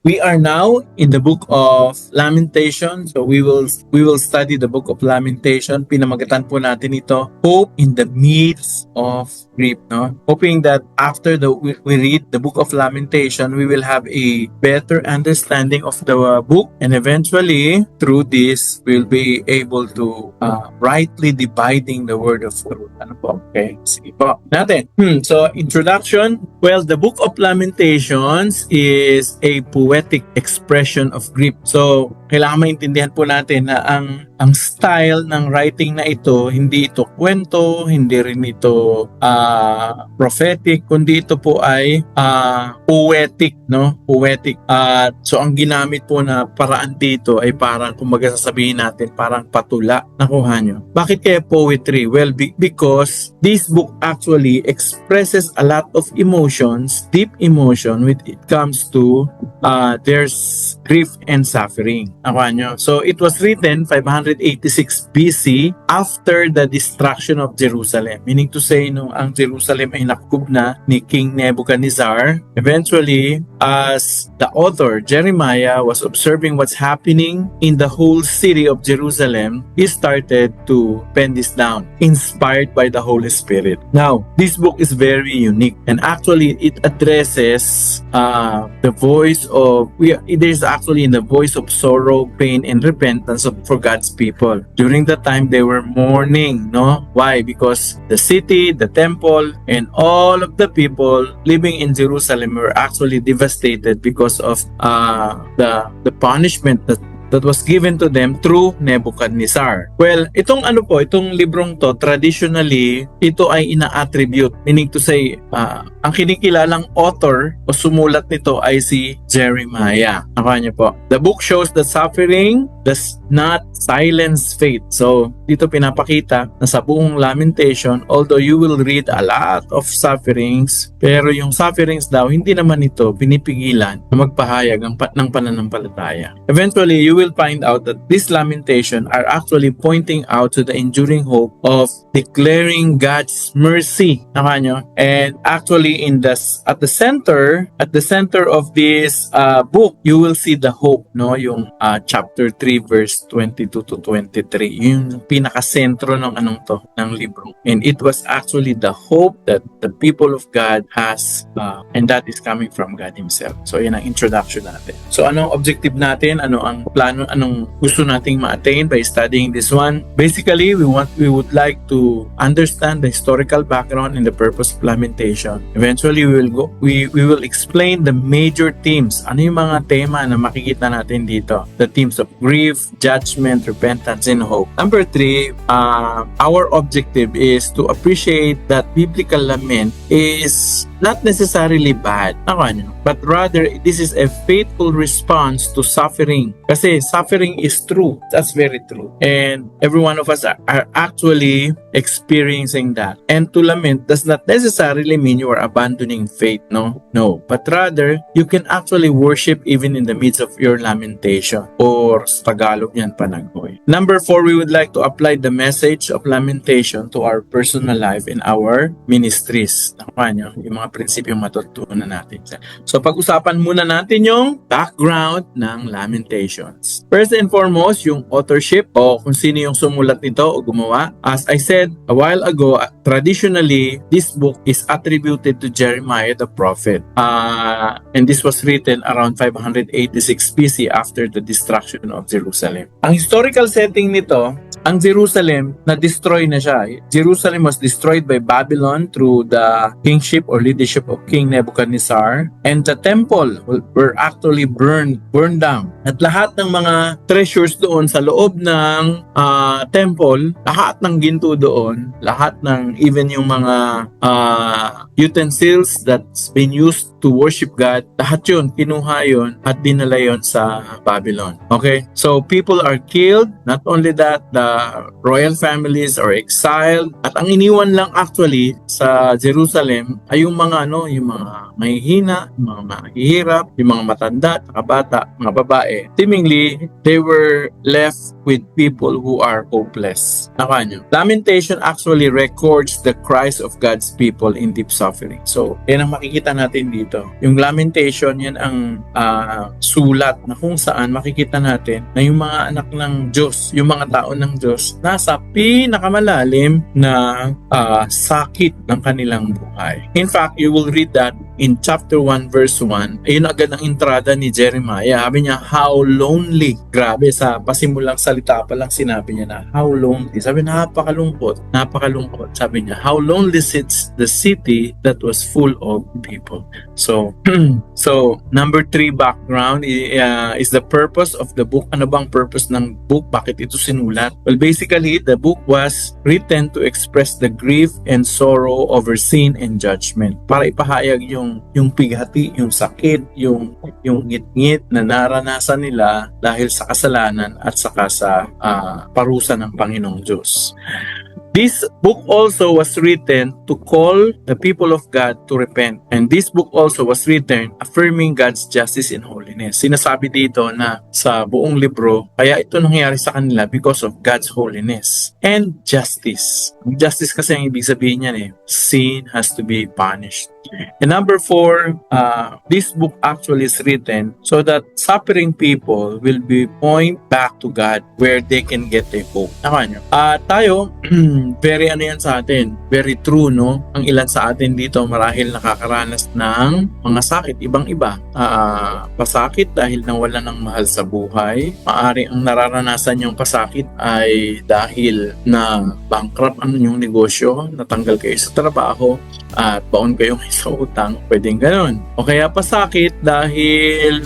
We are now in the book of Lamentation. So we will study the book of Lamentation. Pinamagatan po natin ito, Hope in the Midst of Grief. No? Hoping that after we read the book of Lamentation, we will have a better understanding of the book, and eventually through this we'll be able to rightly dividing the word of truth. Ano po? Okay, sige po natin. So introduction. Well, the book of Lamentations is a poetic expression of grief. So, kailangan maintindihan po natin na ang style ng writing na ito, hindi ito kwento, hindi rin ito prophetic, kundi ito po ay poetic, no? Poetic. So, ang ginamit po na paraan dito ay parang, kumbaga sasabihin natin, parang patula. Nakuha nyo. Bakit kaya poetry? Well, because this book actually expresses a lot of emotions, deep emotion when it comes to there's grief and suffering. Nakuha nyo? So, it was written 586 BC after the destruction of Jerusalem. Meaning to say, nung ang Jerusalem ay nakub na ni King Nebuchadnezzar, eventually, as the author, Jeremiah, was observing what's happening in the whole city of Jerusalem, he started to pen this down, inspired by the Holy Spirit. Now, this book is very unique, and actually, it addresses the voice of, it is actually in the voice of sorrow, pain, and repentance for God's people. During that time, they were mourning, no? Why? Because the city, the temple, and all of the people living in Jerusalem were actually devastated because of the punishment that was given to them through Nebuchadnezzar. Well, itong librong to, traditionally, ito ay ina-attribute, meaning to say, ang kinikilalang author o sumulat nito ay si Jeremiah. Nakuha niyo po. The book shows that suffering does not silence faith. So, dito pinapakita na sa buong Lamentation, although you will read a lot of sufferings, pero yung sufferings daw, hindi naman ito pinipigilan na magpahayag ng pananampalataya. Eventually, you will find out that this lamentation are actually pointing out to the enduring hope of declaring God's mercy. Nakuha nyo? And actually, at the center of this book, you will see the hope, no? Yung chapter 3 verse 22 to 23. Yung pinaka-sentro ng libro. And it was actually the hope that the people of God has, and that is coming from God Himself. So, yun ang introduction natin. So, anong objective natin? Ano ang plano? Anong gusto nating ma-attain by studying this one? Basically, we would like to understand the historical background and the purpose of Lamentation. Eventually, we will explain the major themes. Ano yung mga tema na makikita natin dito? The themes of grief, judgment, repentance, and hope. Number 3, our objective is to appreciate that biblical lament is not necessarily bad, but rather this is a faithful response to suffering. Kasi suffering is true. That's very true. And every one of us are actually experiencing that. And to lament does not necessarily mean you are abandoning faith, no? No. But rather, you can actually worship even in the midst of your lamentation. Or sa Tagalog yan, panaghoy. Number 4, we would like to apply the message of lamentation to our personal life and our ministries. Nakuha nyo, yung mga prinsipyong matutunan natin. So, pag-usapan muna natin yung background ng Lamentations. First and foremost, yung authorship o kung sino yung sumulat nito o gumawa. As I said a while ago, traditionally, this book is attributed to Jeremiah the prophet. And this was written around 586 BC after the destruction of Jerusalem. Ang historical setting nito, ang Jerusalem, na-destroy na siya. Jerusalem was destroyed by Babylon through the kingship or leadership of King Nebuchadnezzar, and the temple were actually burned down. At lahat ng mga treasures doon sa loob ng temple, lahat ng ginto doon, lahat ng even yung mga utensils that's been used to worship God, lahat yun, kinuha yun at dinala yun sa Babylon. Okay? So, people are killed. Not only that, the royal families are exiled. At ang iniwan lang actually sa Jerusalem ay yung mga mahihina, yung mga mahihirap, yung mga matanda, kabata, mga babae. Seemingly, they were left with people who are hopeless. Nakuha nyo? Lamentation actually records the cries of God's people in deep suffering. So, yan ang makikita natin dito. dito. Yung lamentation, yan ang sulat na kung saan makikita natin na yung mga anak ng Diyos, yung mga tao ng Diyos, nasa pinakamalalim na sakit ng kanilang buhay. In fact, you will read that in chapter 1 verse 1. Ayun agad ang entrada ni Jeremiah. Sabi niya, how lonely. Grabe, sa pasimulang salita pa lang sinabi niya na, how lonely. Sabi, napakalungkot. Sabi niya, how lonely sits the city that was full of people. So, number 3 background is the purpose of the book. Ano bang purpose ng book? Bakit ito sinulat? Well, basically, the book was written to express the grief and sorrow over sin and judgment. Para ipahayag yung pighati, yung sakit, yung ngit-ngit na naranasan nila dahil sa kasalanan at saka sa parusa ng Panginoong Diyos. This book also was written to call the people of God to repent. And this book also was written affirming God's justice and holiness. Sinasabi dito na sa buong libro, kaya ito nangyari sa kanila because of God's holiness and justice. Justice kasi ang ibig sabihin niyan sin has to be punished. And number 4, this book actually is written so that suffering people will be point back to God where they can get a hope. Tama nyo? Tayo, very ano yan sa atin, very true, no? Ang ilan sa atin dito marahil nakakaranas ng mga sakit, ibang-iba. Pasakit dahil nawala ng mahal sa buhay. Maari ang nararanasan yung pasakit ay dahil na bankrupt ang inyong negosyo, natanggal kayo sa trabaho, at baon kayong sa utang, pwedeng ganun. O kaya pasakit dahil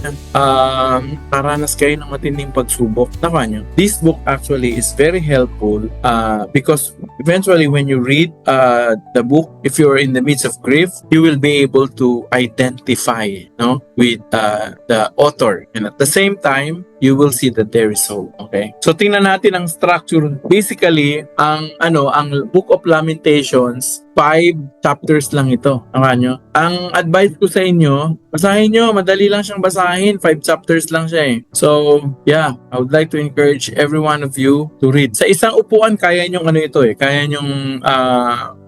paranas kayo ng matinding pagsubok. Tama nyo? This book actually is very helpful because eventually when you read the book, if you're in the midst of grief, you will be able to identify with the author. And at the same time, you will see that there is hope. Okay? So tingnan natin ang structure. Basically, ang Book of Lamentations, 5 chapters lang ito. Tama nyo? Ang advice ko sa inyo, basahin nyo. Madali lang siyang basahin. 5 chapters lang siya So, yeah. I would like to encourage every one of you to read. Sa isang upuan, kaya nyong kaya nyong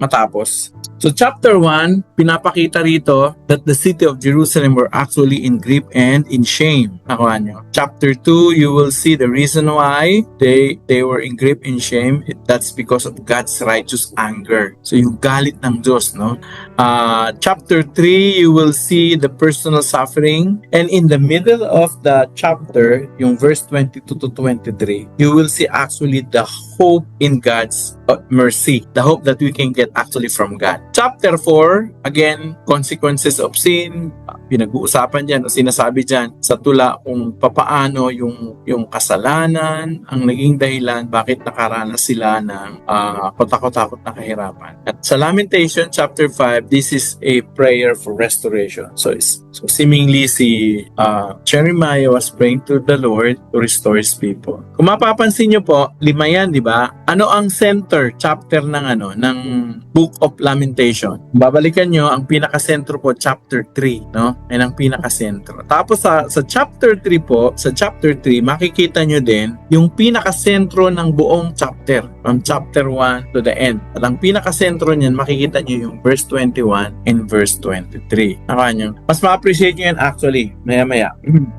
matapos. So chapter 1, pinapakita rito that the city of Jerusalem were actually in grief and in shame. Nakuha nyo. Chapter 2, you will see the reason why they were in grief and shame. That's because of God's righteous anger. So yung galit ng Diyos, no? Chapter 3, you will see the personal suffering. And in the middle of the chapter, yung verse 22 to 23, you will see actually the hope in God's mercy. The hope that we can get actually from God. Chapter 4, again, consequences of sin. Pinag-uusapan dyan o sinasabi dyan sa tula kung papaano yung kasalanan ang naging dahilan bakit nakaranas sila ng katakot-takot na kahirapan. At sa Lamentation chapter 5, this is a prayer for restoration. So seemingly si Jeremiah was praying to the Lord to restore His people. Kung mapapansin nyo po, 5 yan, di ba? Ano ang center chapter ng Book of Lamentation? Babalikan nyo, ang pinaka-sentro po, chapter 3, no? Yan ang pinaka-sentro. Tapos sa chapter 3 po, sa chapter 3, makikita nyo din yung pinaka-sentro ng buong chapter, from chapter 1 to the end. At ang pinaka-sentro niyan, makikita nyo yung verse 21 and verse 23. Naka nyo? Mas ma-appreciate nyo yan actually, maya-maya.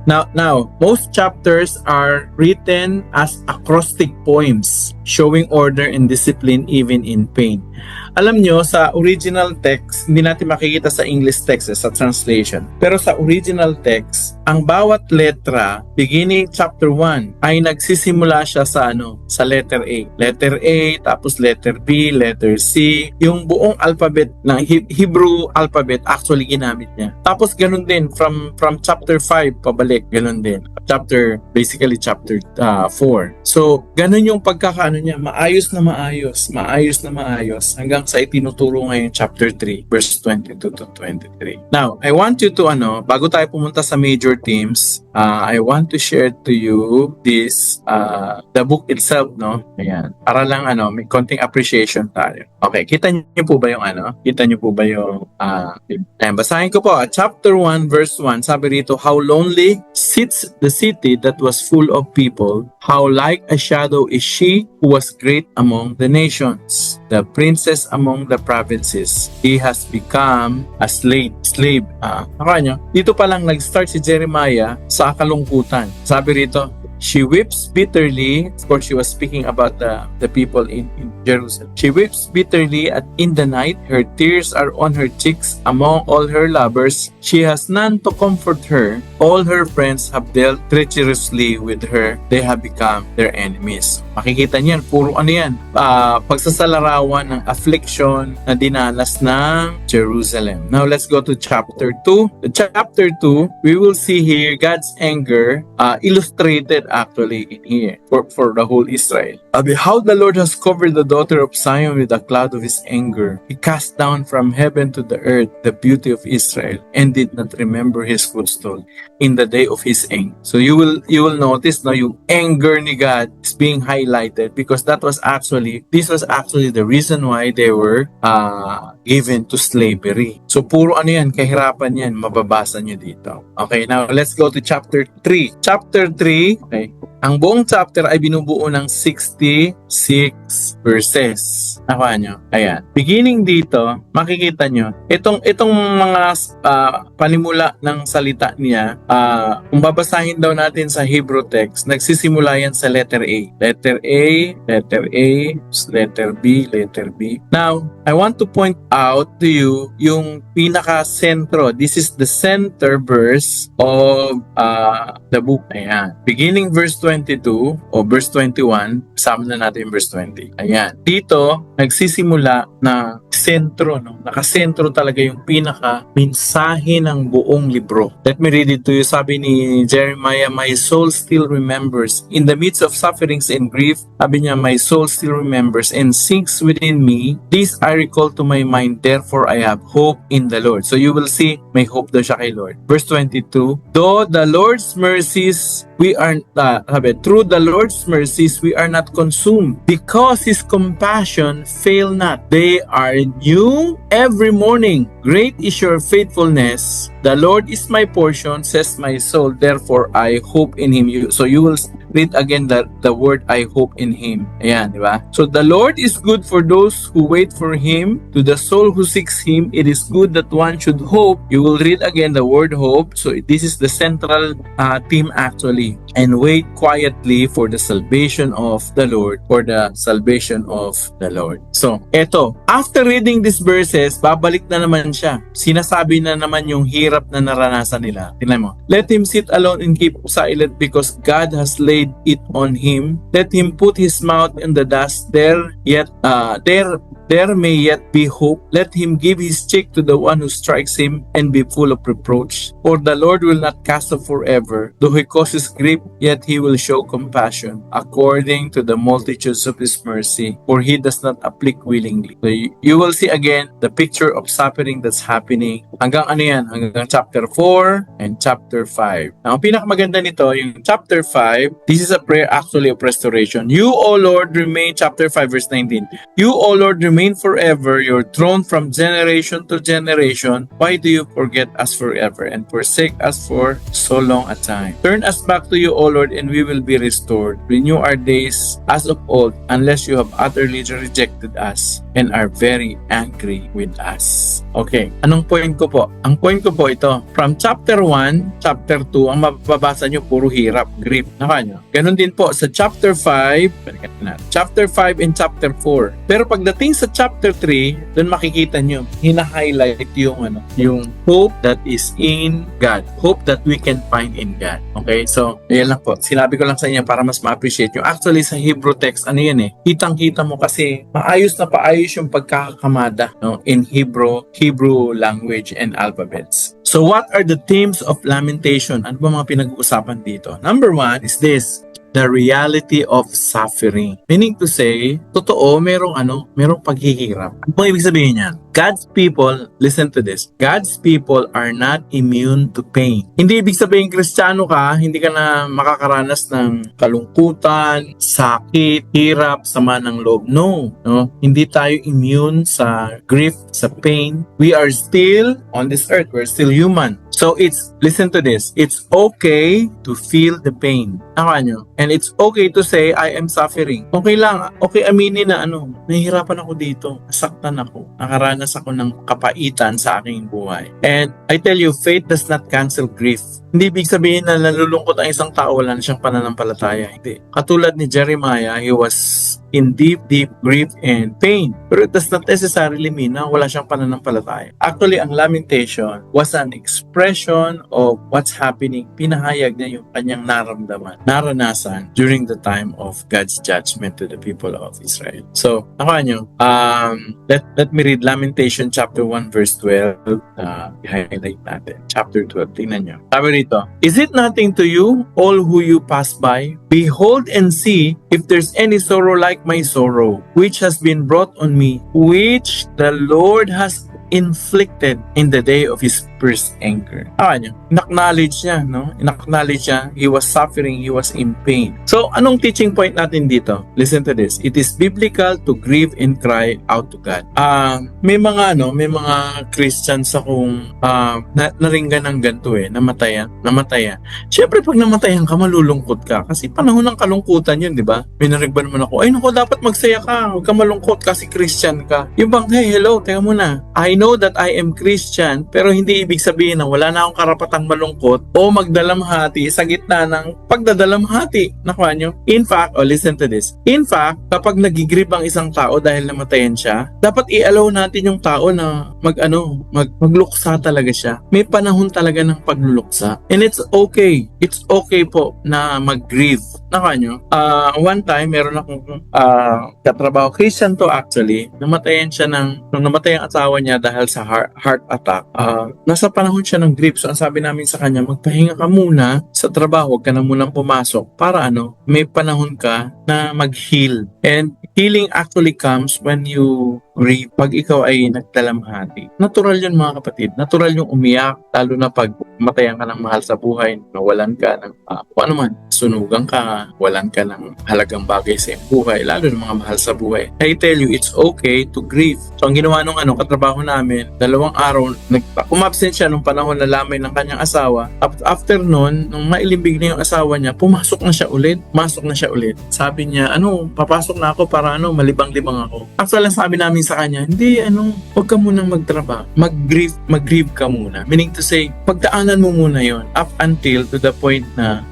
Now, most chapters are written as acrostic poems, showing order and discipline even in pain. Alam nyo, sa original text, hindi natin makikita sa English text, sa translation. Pero sa original text, ang bawat letra, beginning chapter 1, ay nagsisimula siya sa letter A. Letter A, tapos letter B, letter C. Yung buong alphabet ng Hebrew alphabet actually ginamit niya. Tapos ganun din, from chapter 5 pabalik, ganun din. Basically chapter 4. So, ganun yung pagkakaano niya, maayos na maayos, hanggang sa itinuturo ngayon chapter 3, verse 22 to 23. Now, I want you to, bago tayo pumunta sa major themes, I want to share to you this, the book itself, no? Ayan. Para lang, may konting appreciation tayo. Okay, kita niyo po ba yung ayan, basahin ko po. Chapter 1, verse 1, sabi rito, how lonely sits the city that was full of people, how like a shadow is she who was great among the nations, the princess among the provinces. He has become a slave. Nyo, dito pa lang nag-start si Jeremiah sa kalungkutan. Sabi rito, she weeps bitterly. Of course, she was speaking about the people in Jerusalem. She weeps bitterly in the night. Her tears are on her cheeks among all her lovers. She has none to comfort her. All her friends have dealt treacherously with her. They have become their enemies. Makikita niyan, puro ano yan, pagsasalarawan ng affliction na dinanas ng Jerusalem. Now, let's go to chapter 2. The chapter 2, we will see here God's anger illustrated actually in here for the whole Israel. How the Lord has covered the daughter of Zion with a cloud of his anger. He cast down from heaven to the earth the beauty of Israel and did not remember his footstool in the day of his anger. So you will notice now yung anger ni God is being highlighted because this was actually the reason why they were given to slavery. So puro ano yan, kahirapan yan, mababasa nyo dito. Okay, now let's go to chapter 3. Chapter 3, okay. Ang buong chapter ay binubuo ng 66 verses. Nakuha nyo? Ayan. Beginning dito, makikita nyo, itong mga panimula ng salita niya, kung babasahin daw natin sa Hebrew text, nagsisimula yan sa letter A. Letter A, letter A, letter B, letter B. Now, I want to point out to you yung pinaka-sentro. This is the center verse of the book. Ayan. Beginning verse 22 o verse 21, kasama na natin yung verse 20. Ayan. Dito, nagsisimula na sentro, no? Nakasentro talaga yung pinaka-mensahe ng buong libro. Let me read it to you. Sabi ni Jeremiah, my soul still remembers. In the midst of sufferings and grief, sabi niya, my soul still remembers and sinks within me. This I recall to my mind, therefore I have hope in the Lord. So you will see, may hope daw siya kay Lord. Verse 22, though the Lord's mercies through the Lord's mercies we are not consumed, because his compassion fail not. They are new every morning. Great is your faithfulness. The Lord is my portion, says my soul, therefore I hope in him. So you will read again the word I hope in him. Ayan, di ba? So the Lord is good for those who wait for him. To the soul who seeks him, it is good that one should hope. You will read again the word hope. So this is the central theme actually. And wait quietly for the salvation of the Lord, for the salvation of the Lord. So, eto, after reading these verses, babalik na naman siya. Sinasabi na naman yung hirap na naranasan nila. Tingnan mo. Let him sit alone and keep silent because God has laid it on him. Let him put his mouth in the dust. There may yet be hope. Let him give his cheek to the one who strikes him and be full of reproach. For the Lord will not cast off forever. Though he causes grief, yet he will show compassion according to the multitudes of his mercy. For he does not afflict willingly. So you will see again the picture of suffering that's happening. Hanggang ano yan? Hanggang chapter 4 and chapter 5. Now, ang pinakamaganda nito, yung chapter 5, this is a prayer actually of restoration. You, O Lord, remain, chapter 5 verse 19. You, O Lord, remain forever, your throne from generation to generation. Why do you forget us forever and forsake us for so long a time? Turn us back to you, O Lord, and we will be restored. Renew our days as of old, unless you have utterly rejected us and are very angry with us. Okay, anong point ko po? Ang point ko po ito, from chapter 1, chapter 2, ang mababasa nyo puro hirap, grief. Naka. Ganon din po sa chapter 5, chapter 5 and chapter 4. Pero pagdating sa chapter 3, doon makikita nyo, hina-highlight yung hope that is in God. Hope that we can find in God. Okay, so, yan lang po. Sinabi ko lang sa inyo para mas ma-appreciate nyo. Actually, sa Hebrew text, ano yan eh, kitang-kita mo kasi maayos na paayos yung pagkakakamada, no, in Hebrew language and alphabets. So what are the themes of lamentation? Ano ba mga pinag-uusapan dito? Number 1 is this, the reality of suffering. Meaning to say, totoo, merong paghihirap. Ano bang ibig sabihin niyan? God's people, listen to this, God's people are not immune to pain. Hindi ibig sabihin Kristiyano ka, hindi ka na makakaranas ng kalungkutan, sakit, hirap, sama ng loob. No. Hindi tayo immune sa grief, sa pain. We are still on this earth. We're still human. So listen to this, it's okay to feel the pain. Tama nyo? And it's okay to say, I am suffering. Okay lang, okay aminin na nahihirapan ako dito, nasaktan ako, nakaranas ako ng kapaitan sa aking buhay. And I tell you, faith does not cancel grief. Hindi ibig sabihin na nalulungkot ang isang tao, wala na siyang pananampalataya. Hindi. Katulad ni Jeremiah, he was in deep grief and pain. Pero it does not necessarily mean na wala siyang pananampalataya. Actually, ang lamentation was an expression of what's happening. Pinahayag niya yung kanyang naranasan during the time of God's judgment to the people of Israel. So, nyo, let me read Lamentation chapter 1 verse 12. I-highlight natin. Chapter 12, tingnan nyo. Sabi rito, is it nothing to you, all who you pass by? Behold and see if there's any sorrow like my sorrow, which has been brought on me, which the Lord has inflicted in the day of his first anger. In-acknowledge niya, In-acknowledge niya, he was suffering, he was in pain. So, anong teaching point natin dito? Listen to this. It is biblical to grieve and cry out to God. May mga Christians akong naringgan ng ganito namatayan. Siyempre, pag namatayan ka, malulungkot ka. Kasi panahon ng kalungkutan yun, di ba? May narigban naman ako, dapat magsaya ka. Huwag ka malungkot kasi Christian ka. Yung bang, hey, hello, teka muna. I know that I am Christian, pero hindi ibig sabihin na wala na akong karapatang malungkot o magdalamhati sa gitna ng pagdadalamhati. Nakuha nyo? In fact, listen to this. In fact, kapag nagigrib ang isang tao dahil namatayan siya, dapat i-allow natin yung tao na magluksa talaga siya. May panahon talaga ng pagluluksa. And it's okay. It's okay po na mag-grieve. Nakuha nyo? One time, meron akong katrabaho. Christian to actually. Nung namatay ang asawa niya dahil sa heart attack, nasa panahon siya ng grief. So, ang sabi namin sa kanya, magpahinga ka muna sa trabaho, huwag ka na munang pumasok para may panahon ka na mag-heal. And healing actually comes when you grieve, pag ikaw ay nagdalamhati. Natural yun mga kapatid. Natural yung umiyak, lalo na pag matayan ka ng mahal sa buhay, nawalan ka ng kung ano man, sunugan ka, walan ka ng halagang bagay sa iyong buhay, lalo ng mga mahal sa buhay. I tell you, it's okay to grieve. So, ang ginawa nung katrabaho namin, 2 araw, umabsent siya nung panahon na lamay ng kanyang asawa. After nun, nung mailimbig na yung asawa niya, pumasok na siya ulit. Sabi niya, papasok na ako para malibang-libang ako. Actually, sabi namin sa kanya, hindi, huwag ka munang magtrabaho. Mag-grieve ka muna. Meaning to say, pagdaanan mo muna yon up until to the point na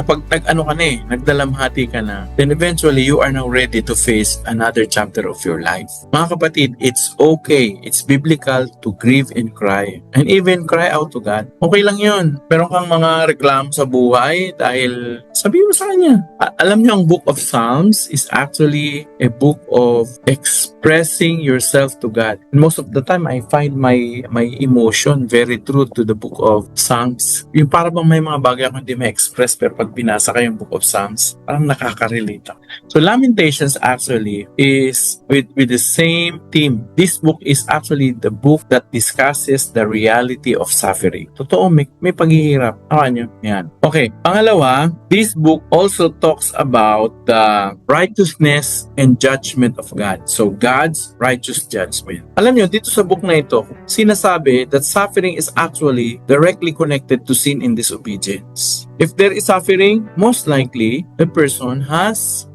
pag nagdalamhati ka na, then eventually, you are now ready to face another chapter of your life. Mga kapatid, it's okay. It's biblical to grieve and cry. And even cry out to God. Okay lang yun. Meron kang mga reklamo sa buhay dahil sabihin mo sa kanya. Alam niyo, ang Book of Psalms is actually a book of expressing yourself to God. And most of the time, I find my emotion very true to the Book of Psalms. Yung para bang may mga bagay ako hindi ma-express, pero pag binasa ko yung Book of Psalms, parang nakaka-relate ako. So Lamentations actually is with the same theme. This book is actually the book that discusses the reality of suffering. Totoo, may paghihirap. Nyo? Yan. Okay. Pangalawa, this book also talks about the righteousness and judgment of God. So, God's righteous judgment. Alam nyo, dito sa book na ito, sinasabi that suffering is actually directly connected to sin and disobedience. If there is suffering, most likely, the person has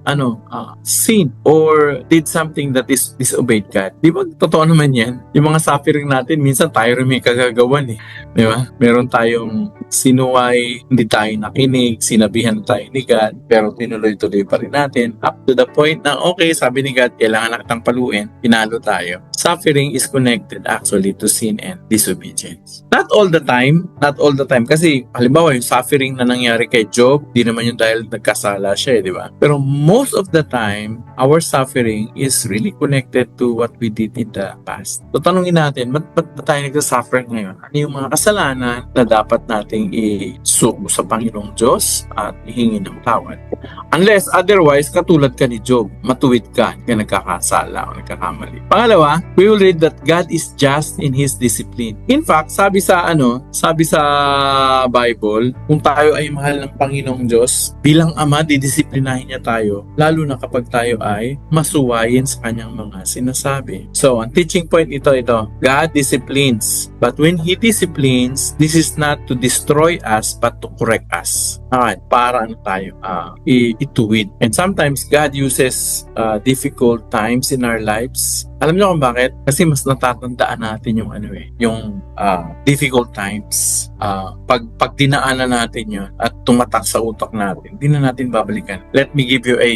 sin or did something that is disobeyed God. Di ba? Totoo naman yan. Yung mga suffering natin, minsan tayo rin may kagagawan Di ba? Meron tayong sinuway, hindi tayo nakinig, sinabihan tayo ni God, pero tinuloy-tuloy pa rin natin. Up to the point na, okay, sabi ni God, kailangan na kitang paluin, pinalo tayo. Suffering is connected actually to sin and disobedience. Not all the time. Kasi, halimbawa, yung suffering na nangyari kay Job, di naman yung dahil nagkasala siya, di ba? Pero most of the time, our suffering is really connected to what we did in the past. So, tanungin natin, ba't tayo nagsasuffer ngayon? Ano yung mga kasalanan na dapat nating isuko sa Panginoong Diyos at ihingi ng tawad? Unless, otherwise, katulad ka ni Job, matuwid ka, hindi ka nagkakasala o nagkakamali. Pangalawa, we will read that God is just in His discipline. In fact, sabi sa Bible, kung tayo ay mahal ng Panginoong Diyos. Bilang Ama, didisiplinahin niya tayo, lalo na kapag tayo ay masuwayin sa kanyang mga sinasabi. So, ang teaching point ito, God disciplines. But when He disciplines, this is not to destroy us, but to correct us. Para ano tayo? Ituwid. And sometimes, God uses difficult times in our lives. Alam niyo kung bakit? Kasi mas natatandaan natin yung yung difficult times. Pag dinaanan natin yun at tumatak sa utak natin, hindi na natin babalikan. Let me give you a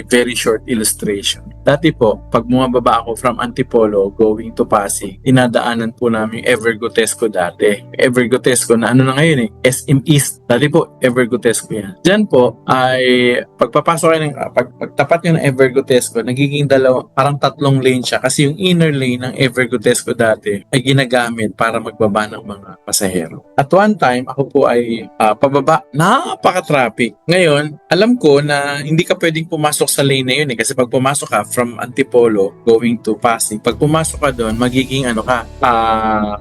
very short illustration. Dati po, pag bumababa ako from Antipolo going to Pasig, dinadaanan po namin Evergotesco dati. Evergotesco na ano na ngayon SM East. Dati po, Evergotesco yan. Diyan po ay pagpapasok kayo pagtapat nyo ng Evergotesco, nagiging parang 3 lane siya kasi yung inner lane ng Evergotesco dati ay ginagamit para magbaba ng mga pasahero. At one time, ako po ay pababa, napaka-traffic. Ngayon, alam ko na hindi ka pwedeng pumasok sa lane na yun kasi pag pumasok ka from Antipolo going to Pasig, pag pumasok ka doon, magiging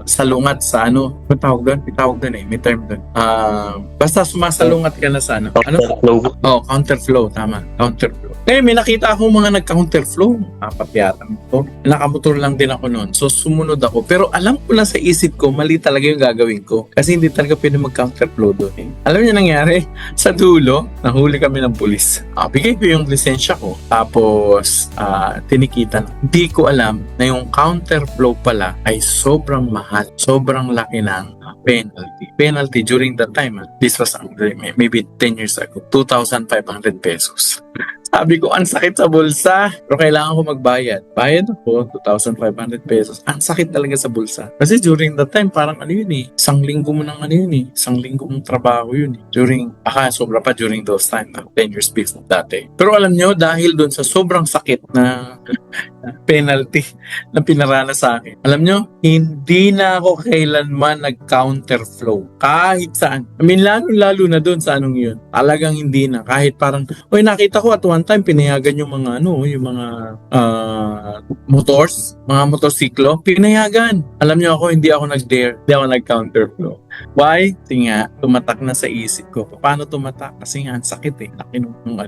salungat sa may tawag doon may term doon. Basta sumasalungat ka na sa Counterflow. Counterflow, tama. Counterflow. Ngayon, may nakita akong mga nagka-counterflow. Apat ko. Nakamotor lang din ako noon. So, sumunod ako. Pero alam ko lang sa isip ko, mali talaga yung gagawin ko. Kasi hindi talaga pwede mag-counterflow doon. Alam niyo nangyari? Sa dulo, nahuli kami ng pulis. Bigay ko yung lisensya ko. Tapos, tinikitan. Hindi ko alam na yung counterflow pala ay sobrang mahal. Sobrang laki ng penalty. Penalty during that time. This was maybe 10 years ago. 2,500 pesos. Sabi ko, ang sakit sa bulsa. Pero kailangan ko magbayad. Bayad ako, 2,500 pesos. Ang sakit talaga sa bulsa. Kasi during that time, parang isang linggo mo ng isang linggo mong trabaho yun. Sobra pa during those time, 10 years before dati. Pero alam nyo, dahil doon sa sobrang sakit na penalty na pinaranas sa akin, alam nyo, hindi na ako kailanman nag-counterflow. Kahit saan. Lalo na doon sa yun. Talagang hindi na. Kahit parang, nakita ko at one time, pinayagan yung mga motors, mga motorsiklo, pinayagan. Alam niyo ako, hindi ako nag-dare. Hindi ako nag-counterflow. Why? Kasi nga, tumatak na sa isip ko. Paano tumatak? Kasi nga, ang sakit laki nung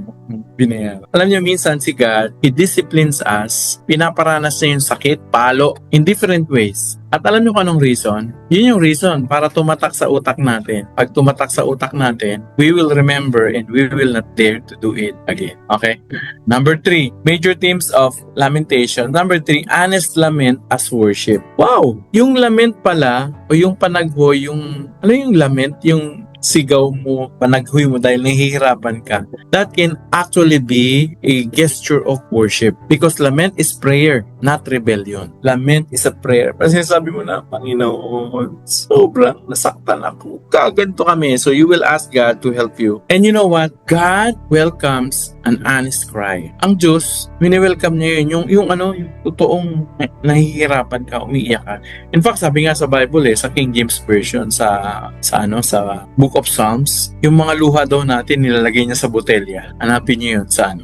binayaran. Alam niyo, minsan si God, He disciplines us, pinaparanas niya yung sakit, palo, in different ways. At alam niyo kung anong reason? Yun yung reason para tumatak sa utak natin. Pag tumatak sa utak natin, we will remember and we will not dare to do it again. Okay? Number 3, major themes of lamentation. Number 3, honest lament as worship. Wow! Yung lament pala, o yung panaghoy, yung lament? Yung sigaw mo, panaghoy mo dahil nahihirapan ka. That can actually be a gesture of worship because lament is prayer, not rebellion. Lament is a prayer. Kasi sabi mo na, Panginoon, sobrang nasaktan ako. Kaganto kami. So you will ask God to help you. And you know what? God welcomes an honest cry. Ang Diyos, wini-welcome niya yun. Yung totoong nahihirapan ka, umiiyak ka. In fact, sabi nga sa Bible sa King James Version, sa Book of Psalms, yung mga luha daw natin nilalagay niya sa botelya. Hanapin niyo yun sa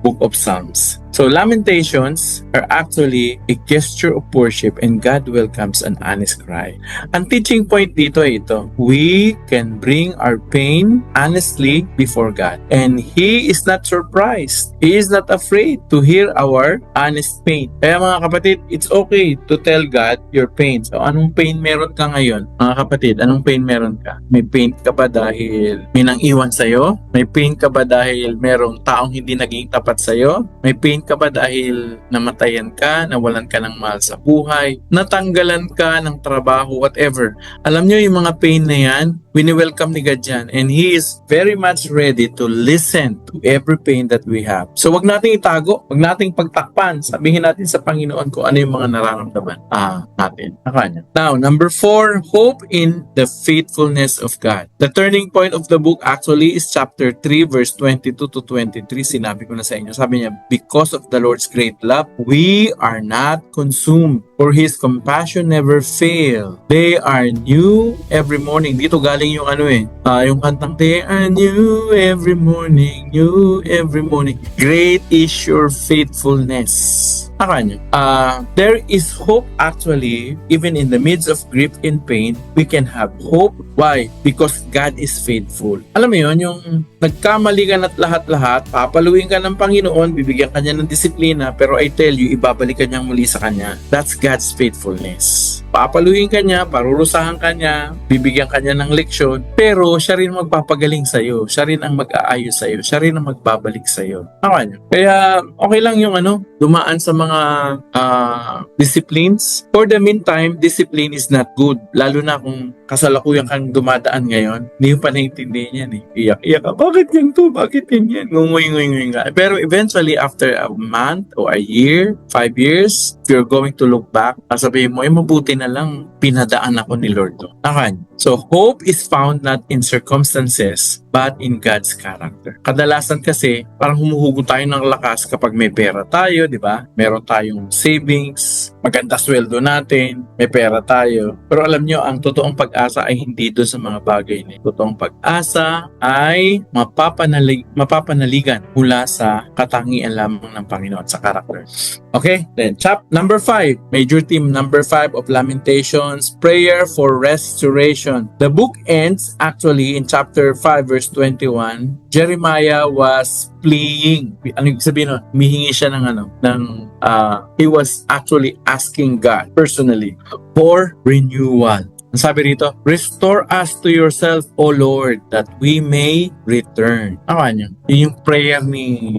Book of Psalms. So lamentations are actually a gesture of worship and God welcomes an honest cry. Ang teaching point dito ay ito. We can bring our pain honestly before God. And He is not surprised. He is not afraid to hear our honest pain. Kaya mga kapatid, it's okay to tell God your pain. So anong pain meron ka ngayon? Mga kapatid, anong pain meron ka? May pain ka ba dahil may nang iwan sa'yo? May pain ka ba dahil merong taong hindi naging tapat sa'yo? May pain ka ba dahil namatayan ka, nawalan ka ng mahal sa buhay, natanggalan ka ng trabaho, whatever. Alam nyo yung mga pain na yan, wini-welcome ni God yan, and He is very much ready to listen to every pain that we have. So wag nating itago, wag nating pagtakpan, sabihin natin sa Panginoon kung ano yung mga nararamdaman natin. Now, number 4, hope in the faithfulness of God. The turning point of the book actually is chapter 3 verse 22 to 23. Sinabi ko na sa inyo. Sabi niya, because of the Lord's great love, we are not consumed, for His compassion never fail. They are new every morning. Dito galing yung yung kantang, they are new every morning, new every morning. Great is your faithfulness. There is hope actually, even in the midst of grief and pain, we can have hope. Why? Because God is faithful. Alam mo yun, yung nagkamali ka na't lahat-lahat, papaluin ka ng Panginoon, bibigyan ka niya ng disiplina, pero I tell you, ibabalik ka niyang muli sa Kanya. That's God's faithfulness. Papaluin ka niya, parurusahan ka niya, bibigyan ka niya ng leksyon, pero siya rin magpapagaling sa'yo, siya rin ang mag-aayos sa'yo, siya rin ang magbabalik sa'yo. Kaya okay lang yung dumaan sa mga disciplines. For the meantime, discipline is not good. Lalo na kung kasalukuyan kang dumadaan ngayon, hindi mo pa naiintindihan yan eh. Iyak-iyak ka, bakit yan to? Bakit yan? Ngunguy-nguy nga. Pero eventually, after a month or a year, 5 years, if you're going to look back, sasabihin mo, mabuti na lang pinadaan ako ni Lord. So, hope is found not in circumstances, but in God's character. Kadalasan kasi, parang humuhugot tayo ng lakas kapag may pera tayo, di ba? Meron tayong savings, maganda sweldo natin, may pera tayo. Pero alam nyo, ang totoong pag-asa ay hindi doon sa mga bagay na. Totoong pag-asa ay mapapanaligan mula sa katangian lamang ng Panginoon sa character. Okay? Then, number 5, major theme number 5 of Lamentations, prayer for restoration. The book ends actually in chapter 5 verse 21. Jeremiah was pleading. Ano ibig sabihin nun? Humihingi siya he was actually asking God personally for renewal. Ang sabi rito, restore us to yourself, O Lord, that we may return. Yun yung prayer ni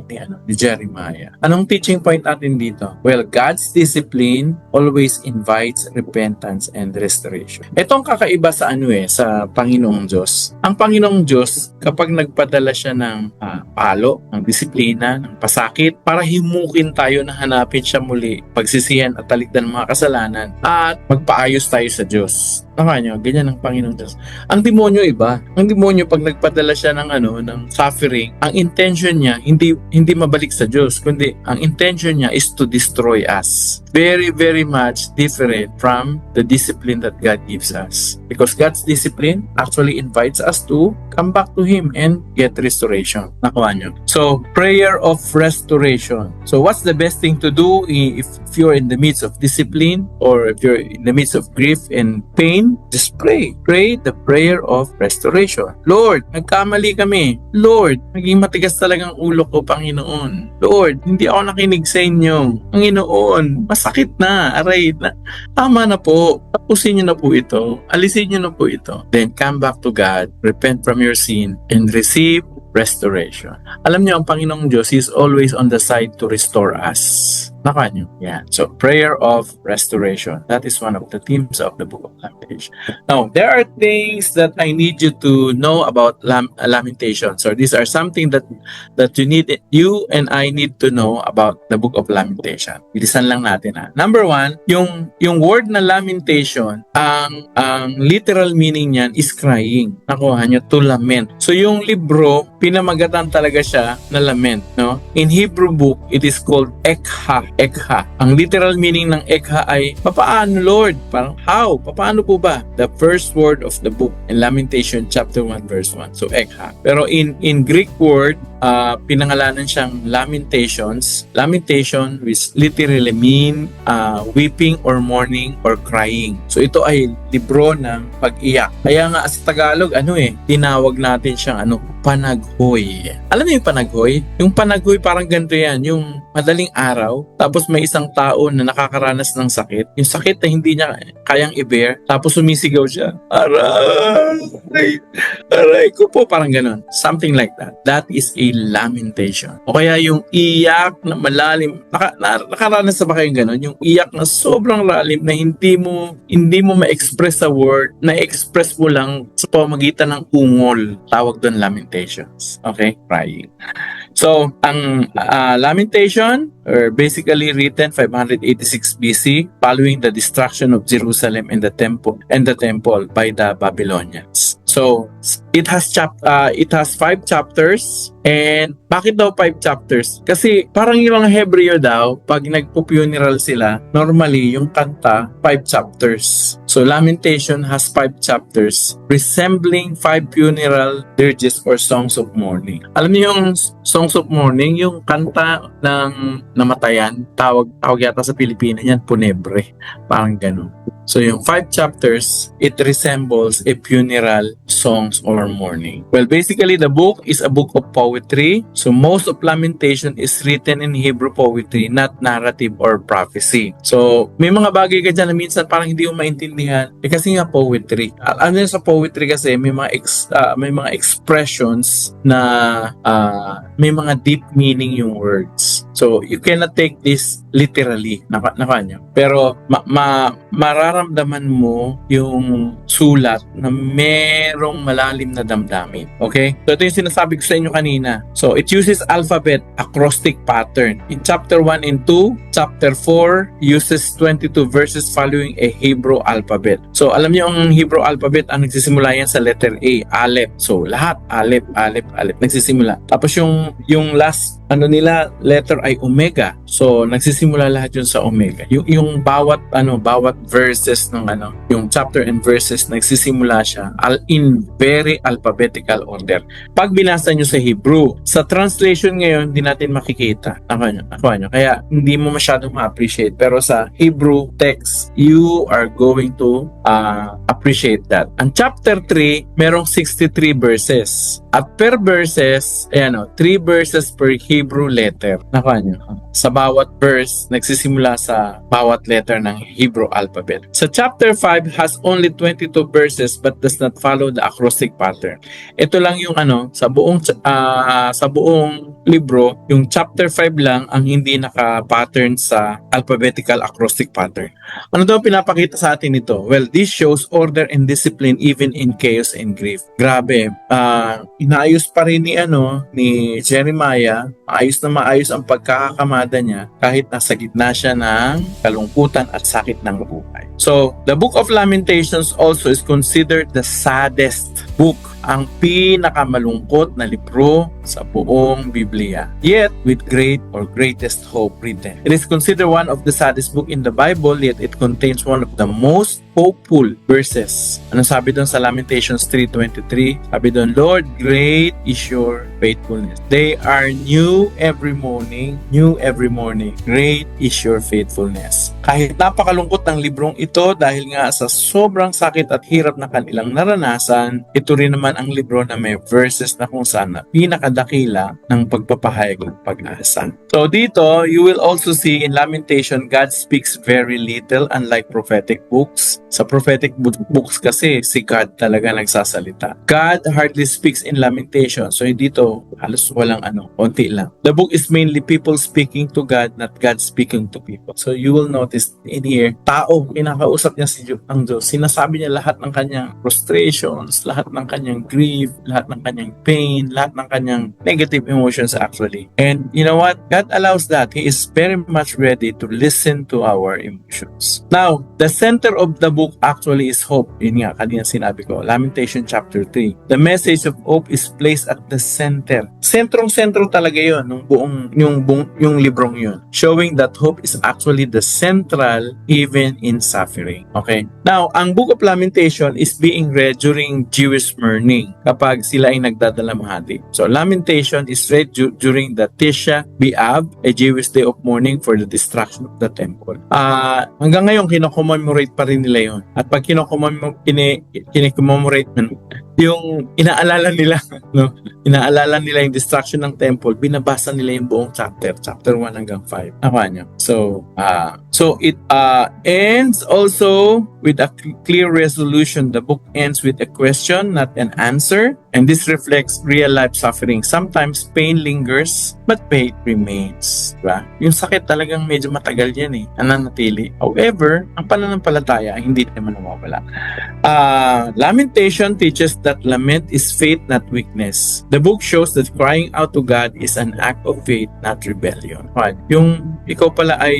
Jeremiah. Anong teaching point natin dito? Well, God's discipline always invites repentance and restoration. Itong kakaiba sa sa Panginoong Diyos. Ang Panginoong Diyos, kapag nagpadala siya ng palo, ng disiplina, ng pasakit, para himukin tayo na hanapin siya muli, pagsisihan at talikdan ng mga kasalanan, at magpaayos tayo sa Diyos. Ganyan ang Panginoong Diyos. Ang demonyo iba. Ang demonyo pag nagpadala siya ng suffering, ang intention niya hindi mabalik sa Diyos, kundi ang intention niya is to destroy us. Very, very much different from the discipline that God gives us. Because God's discipline actually invites us to come back to Him and get restoration. Nakuha nyo? So, prayer of restoration. So, what's the best thing to do if you're in the midst of discipline or if you're in the midst of grief and pain? Just pray. Pray the prayer of restoration. Lord, nagkamali kami. Lord, naging matigas talagang ulo ko, Panginoon. Lord, hindi ako nakinig sa inyo. Panginoon, masakit na. Aray na. Tama na po. Tapusin niyo na po ito. Alisin niyo na po ito. Then come back to God, repent from your sin, and receive restoration. Alam niyo, ang Panginoong Diyos is always on the side to restore us. Nakuha niyo? Yeah. So, prayer of restoration. That is one of the themes of the book of Lamentation. Now, there are things that I need you to know about Lamentation. So, these are something that you and I need to know about the book of Lamentation. Bilisan lang natin Number 1, yung word na lamentation, ang literal meaning niyan is crying. Nakuha niyo? To lament. So, yung libro, pinamagatan talaga siya na lament. No? In Hebrew book, it is called Ekha. Ekha. Ang literal meaning ng Ekha ay, papaano Lord? Parang, how? Papaano po ba? The first word of the book in Lamentation chapter 1 verse 1. So, Ekha. Pero in Greek word, pinangalanan siyang Lamentations. Lamentation which literally mean weeping or mourning or crying. So, ito ay libro ng pag-iyak. Kaya nga sa Tagalog, tinawag natin siyang panaghoy. Alam niyo yung panaghoy? Yung panaghoy parang ganito yan, yung madaling araw, tapos may isang tao na nakakaranas ng sakit. Yung sakit na hindi niya kayang i-bear, tapos sumisigaw siya. Aray ko po, parang ganun. Something like that. That is a lamentation. O kaya yung iyak na malalim, nakaranas na ba kayong ganun? Yung iyak na sobrang lalim na hindi mo ma-express sa word, na-express mo lang sa pamamagitan ng ungol. Tawag doon lamentations. Okay? Crying. So, ang Lamentation, or basically written 586 BC, following the destruction of Jerusalem and the temple by the Babylonians. So, it has 5 chapters. And bakit daw 5 chapters? Kasi parang yung mga Hebreo daw, pag nagpo-funeral sila, normally yung kanta 5 chapters. So Lamentation has 5 chapters resembling 5 funeral dirges or songs of mourning. Alam niyo yung songs of mourning, yung kanta ng namatayan, tawag yata sa Pilipinas yan, punebre. Parang ganun. So yung 5 chapters, it resembles a funeral songs or mourning. Well, basically the book is a book of poetry. So most of Lamentation is written in Hebrew poetry, not narrative or prophecy. So may mga bagay ka dyan na minsan parang hindi mo maintindihan. Kasi nga poetry. Ano yun sa poetry kasi may mga expressions na may mga deep meaning yung words. So you cannot take this literally na kanya. Pero mararamdaman mo yung sulat na merong malalim na damdamin. Okay? So ito yung sinasabi ko sa inyo kanina. So it uses alphabet acrostic pattern. In chapter 1 and 2, chapter 4 uses 22 verses following a Hebrew alphabet. So alam niyo ang Hebrew alphabet ang nagsisimula yan sa letter A, Aleph. So lahat Aleph nagsisimula. Tapos yung last letter ay Omega. So nagsisimula lahat yun sa Omega. Yung bawat verses ng yung chapter and verses nagsisimula siya in very alphabetical order. Pag binasa nyo sa Hebrew, sa translation ngayon hindi natin makikita. Kaya hindi mo masyadong ma-appreciate. Pero sa Hebrew text, you are going to appreciate that. Ang chapter 3, merong 63 verses. At per verses, 3 verses per Hebrew letter. Sa bawat verse, nagsisimula sa bawat letter ng Hebrew alphabet. Sa chapter 5 has only 22 verses but does not follow the acrostic pattern. Ito lang yung sa buong libro, yung chapter 5 lang ang hindi naka-pattern sa alphabetical acrostic pattern. Ano daw pinapakita sa atin ito? Well, this shows order and discipline even in chaos and grief. Grabe, inaayos pa rin ni Jeremiah, maayos ang pagkakakamada niya kahit nasa gitna siya ng kalungkutan at sakit ng buhay. So, the Book of Lamentations also is considered the saddest book, ang pinakamalungkot na libro sa buong Biblia. Yet, with great or greatest hope written. It is considered one of the saddest book in the Bible, yet it contains one of the most hopeful verses. Ano sabi doon sa Lamentations 3:23? Sabi doon, Lord, great is your faithfulness. They are new every morning. Great is your faithfulness. Kahit napakalungkot ng librong ito dahil nga sa sobrang sakit at hirap na kanilang naranasan, ito rin naman ang libro na may verses na kung saan pinakadakila ng pagpapahayag ng pag-asa. So dito, you will also see in Lamentation, God speaks very little unlike prophetic books. Sa prophetic books kasi, si God talaga nagsasalita. God hardly speaks in Lamentation. So dito, halos walang konti lang. The book is mainly people speaking to God, not God speaking to people. So you will notice in here, tao, kinakausap niya ang Diyos. Sinasabi niya lahat ng kanyang frustrations, lahat ng kanyang grief, lahat ng kanyang pain, lahat ng kanyang negative emotions actually. And you know what? God allows that. He is very much ready to listen to our emotions. Now, the center of the book actually is hope. Yun nga, kanina sinabi ko, Lamentation chapter 3. The message of hope is placed at the center. Sentrong-sentro talaga yun, yung librong yun. Showing that hope is actually the central even in suffering. Okay? Now, ang Book of Lamentation is being read during Jewish mourning kapag sila ay nagdadalamhati. So, Lamentation is read during the Tisha B'Av, a Jewish day of mourning for the destruction of the temple. Hanggang ngayon, kino-commemorate pa rin nila yun. At pag kino-commemorate yung inaalala nila yung destruction ng temple, binabasa nila yung buong chapter 1 hanggang 5. So it ends also with a clear resolution. The book ends with a question, not an answer, and this reflects real life suffering. Sometimes pain lingers, but faith remains. Diba? Yung sakit talagang medyo matagal yan nananatili. However, ang pananampalataya hindi naman nawawala. Lamentation teaches that lament is faith, not weakness. The book shows that crying out to God is an act of faith, not rebellion. Right? Yung ikaw pala ay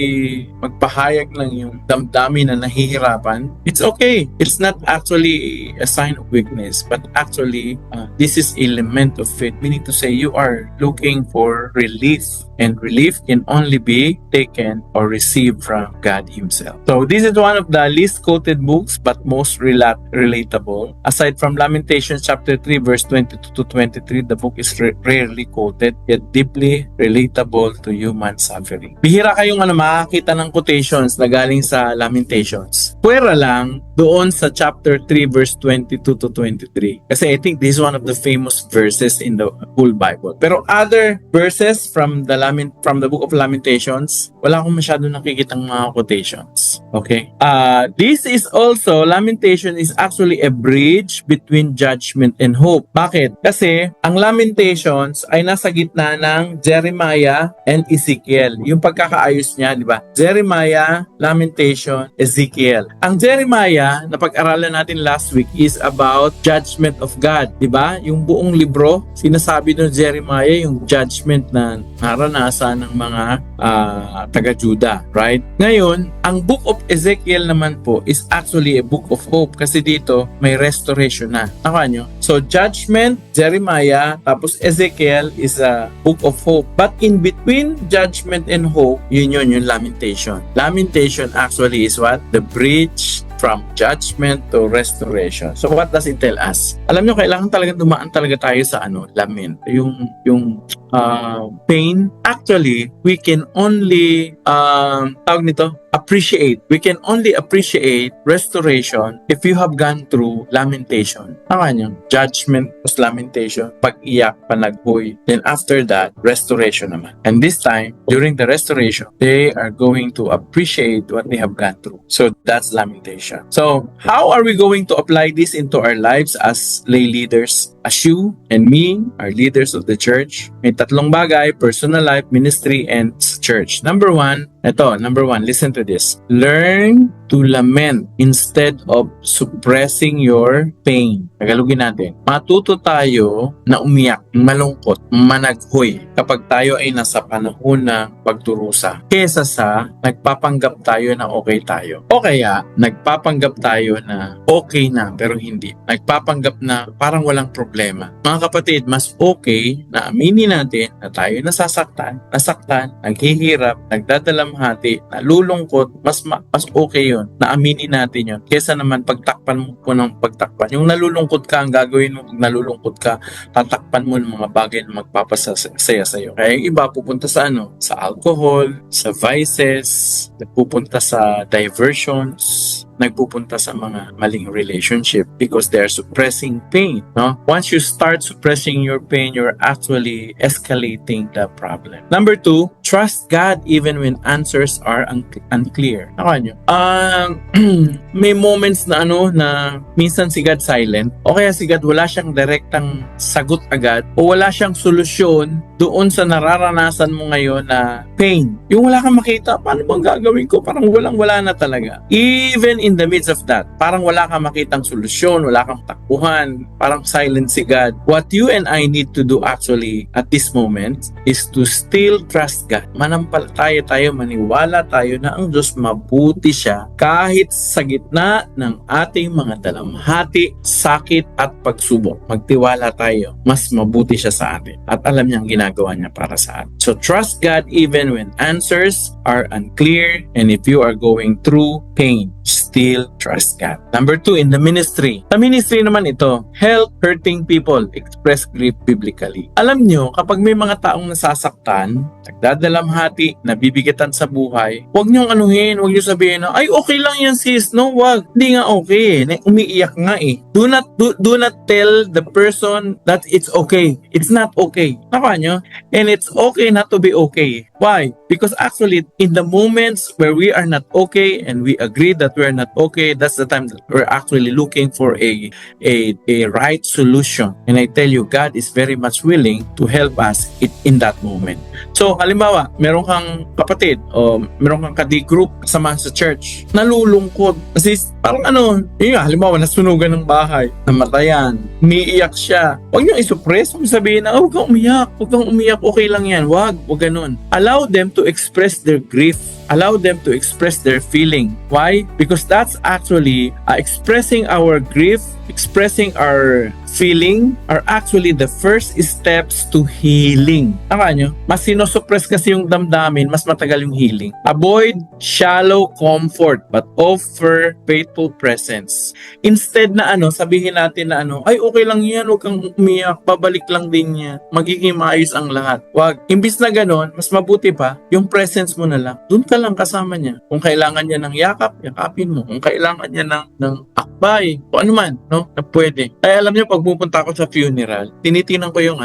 magpahayag ng yung damdamin na nahihirapan, it's okay. It's not actually a sign of weakness, but actually this is element of faith. Meaning to say you are looking for relief, and relief can only be taken or received from God Himself. So this is one of the least quoted books but most relatable. Aside from Lamentations chapter 3 verse 22 to 23, the book is rarely quoted yet deeply relatable to human suffering. Bihira kayong makakita ng quotations na galing sa Lamentations. Pwera lang doon sa chapter 3 verse 22 to 23. Kasi I think this is one of the famous verses in the whole Bible. Pero other verses from the book of Lamentations, wala akong masyado nakikitang mga quotations. Okay? This is also, Lamentation is actually a bridge between judgment and hope. Bakit? Kasi ang Lamentations ay nasa gitna ng Jeremiah and Ezekiel. Yung pagkakaayos niya, di ba? Jeremiah, Lamentation, Ezekiel. Ang Jeremiah na pag-aralan natin last week is about judgment of God, di ba? Yung buong libro, sinasabi ng Jeremiah yung judgment na naranasan ng mga taga-Juda, right? Ngayon, ang book of Ezekiel naman po is actually a book of hope kasi dito may restoration na. Tama nyo? So, judgment, Jeremiah, tapos Ezekiel is a book of hope. But in between judgment and hope, yun yung Lamentation. Lamentation actually is what? The bridge from judgment to restoration. So what does it tell us? Alam nyo, kailangan talaga dumaan talaga tayo sa lament. Yung pain. Actually, we can only appreciate. We can only appreciate restoration if you have gone through lamentation. Tama nyo? Judgment plus lamentation. Pag-iyak, panaghoy. Then after that, restoration naman. And this time, during the restoration, they are going to appreciate what they have gone through. So that's lamentation. So, how are we going to apply this into our lives as lay leaders? As you and me, our leaders of the church, may tatlong bagay: personal life, ministry, and church. Number one, listen to this. Learn to lament instead of suppressing your pain. Tagalogin natin. Matuto tayo na umiyak, malungkot, managhoy kapag tayo ay nasa panahon ng pagdurusa kesa sa nagpapanggap tayo na okay tayo. O kaya, nagpapanggap tayo na okay na pero hindi. Nagpapanggap na parang walang problema. Mga kapatid, mas okay na aminin natin na tayo nasasaktan, naghihirap, nagdadalamhati, nalulungkot, mas okay yun na aminin natin yun kesa naman pagtakpan mo po ng pagtakpan. Yung nalulungkot ka, ang gagawin mo pag nalulungkot ka, tatakpan mo ng mga bagay na magpapasaya sa'yo. Kaya yung iba pupunta sa sa alcohol, sa vices, pupunta sa diversions, nagpupunta sa mga maling relationship because they are suppressing pain. No? Once you start suppressing your pain, you're actually escalating the problem. Number two, trust God even when answers are unclear. Nyo? May moments na na minsan si God silent o kaya si God wala siyang direktang sagot agad o wala siyang solusyon doon sa nararanasan mo ngayon na pain. Yung wala kang makita, paano bang gagawin ko? Parang wala na talaga. Even in the midst of that, parang wala kang makitang solusyon, wala kang takbuhan, parang silent si God. What you and I need to do actually at this moment is to still trust God. Manampalataya tayo, maniwala tayo na ang Diyos mabuti siya kahit sa gitna ng ating mga dalamhati, sakit at pagsubok. Magtiwala tayo, mas mabuti siya sa atin at alam niyang ginagawa niya para sa atin. So trust God even when answers are unclear and if you are going through pain, still trust God. Number two, in the ministry. Sa ministry naman ito, help hurting people express grief biblically. Alam nyo, kapag may mga taong nasasaktan, nagdadalamhati, nabibigatan sa buhay, huwag nyong anuhin, huwag nyo sabihin na, ay okay lang yan sis, no, wag. Hindi nga okay, umiiyak nga eh. Do not tell the person that it's okay. It's not okay. Naka nyo? And it's okay not to be okay. Why? Because actually, in the moments where we are not okay and we agree that that we're not okay, that's the time that we're actually looking for a right solution. And I tell you, God is very much willing to help us in that moment. So, halimbawa, meron kang kapatid o meron kang ka-D-group kasama sa church, nalulungkot. Kasi parang yun nga, halimbawa, nasunugan ng bahay, namatayan, umiiyak siya. Huwag nyo isuppress, huwag sabihin na, huwag kang umiyak, okay lang yan. Huwag ganun. Allow them to express their grief. Allow them to express their feeling. Why? Because that's actually expressing our grief, expressing our feeling are actually the first steps to healing. Tama nyo? Mas sinosuppress kasi yung damdamin, mas matagal yung healing. Avoid shallow comfort but offer faithful presence. Instead na sabihin natin na ay okay lang yan, huwag kang umiyak, babalik lang din yan. Magiging maayos ang lahat. Wag. Imbis na ganon, mas mabuti pa, yung presence mo na lang. Doon ka lang kasama niya. Kung kailangan niya ng yakap, yakapin mo. Kung kailangan niya ng akbay, o ano man, no? Na pwede. Ay alam niyo, pag pupunta ako sa funeral, tinitingnan ko yung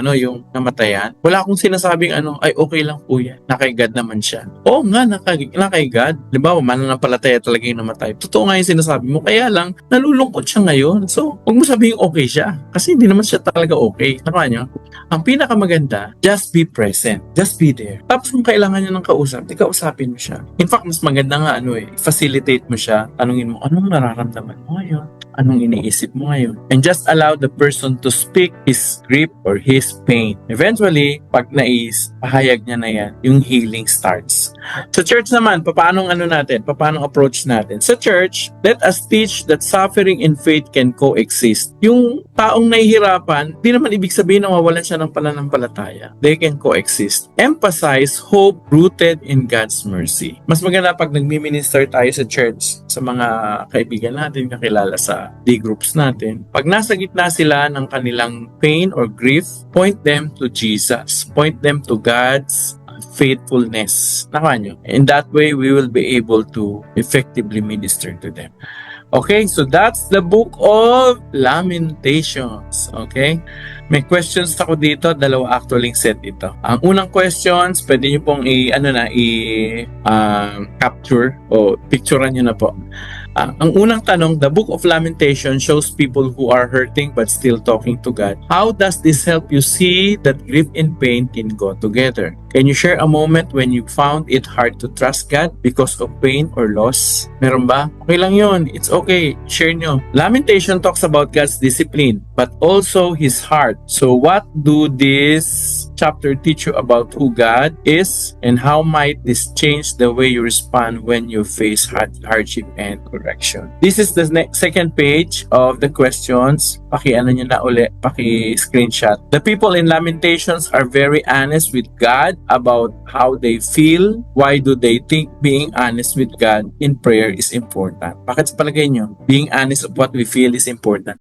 namatayan. Wala akong sinasabing ay okay lang po yan. Nakay God naman siya. Oo nga, nakay God. Diba, mananampalataya talaga yung namatay. Totoo nga yung sinasabi mo. Kaya lang, nalulungkot siya ngayon. So, huwag mo sabihin okay siya. Kasi hindi naman siya talaga okay. Tama niyo? Ang pinakamaganda, just be present. Just be there. Tapos kung kailangan niya ng kausap, kausapin mo siya. In fact, mas maganda nga facilitate mo siya. Tanungin mo, anong nararamdaman mo ngayon? Anong iniisip mo ngayon? And just allow the person to speak his grief or his pain. Eventually, pag pahayag niya na yan, yung healing starts. Sa church naman, paano approach natin? Sa church, let us teach that suffering and faith can coexist. Yung taong nahihirapan, di naman ibig sabihin na mawalan siya ng pananampalataya. They can coexist. Emphasize hope rooted in God's mercy. Mas maganda pag nagmi-minister tayo sa church, sa mga kaibigan natin, kakilala sa D-groups natin. Pag nasa gitna sila ng kanilang pain or grief, point them to Jesus. Point them to God's faithfulness. Nakaka nyo? In that way, we will be able to effectively minister to them. Okay, so that's the book of Lamentations. Okay? May questions ako dito, dalawa actually set ito. Ang unang questions, pwede nyo pong capture o picturean nyo na po. Ang unang tanong, the book of Lamentation shows people who are hurting but still talking to God. How does this help you see that grief and pain can go together? Can you share a moment when you found it hard to trust God because of pain or loss? Meron ba? Okay lang yun. It's okay. Share nyo. Lamentation talks about God's discipline but also His heart. So what do this chapter teach you about who God is and how might this change the way you respond when you face hardship and correction? This is the second page of the questions. Paki-screenshot. The people in Lamentations are very honest with God about how they feel. Why do they think being honest with God in prayer is important? Bakit sa palagay nyo, being honest of what we feel is important?